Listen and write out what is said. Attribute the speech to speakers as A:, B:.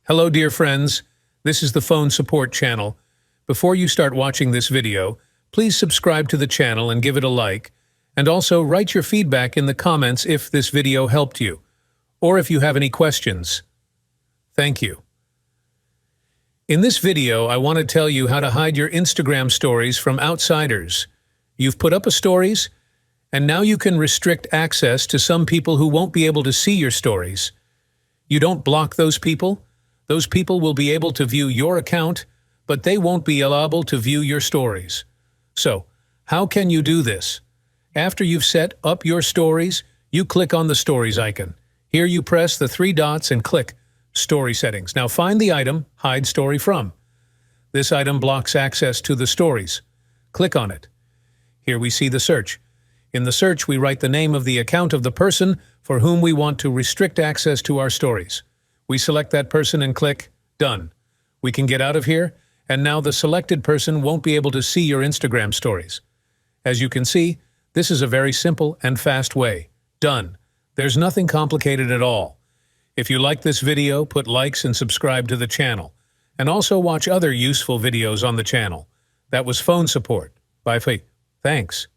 A: Hello, dear friends. This is the Phone Support channel. Before you start watching this video, please subscribe to the channel and give it a like, and also write your feedback in the comments if this video helped you, or if you have any questions. Thank you. In this video, I want to tell you how to hide your Instagram stories from outsiders. You've put up a stories, and now you can restrict access to some people who won't be able to see your stories. You don't block those people. Those people will be able to view your account, but they won't be allowable to view your stories. So, how can you do this? After you've set up your stories, you click on the Stories icon. Here you press the three dots and click Story Settings. Now find the item Hide Story From. This item blocks access to the stories. Click on it. Here we see the search. In the search, we write the name of the account of the person for whom we want to restrict access to our stories. We select that person and click Done. We can get out of here, and now the selected person won't be able to see your Instagram stories. As you can see, this is a very simple and fast way. Done. There's nothing complicated at all. If you like this video, put likes and subscribe to the channel. And also watch other useful videos on the channel. That was Phone Support. Bye. Thanks.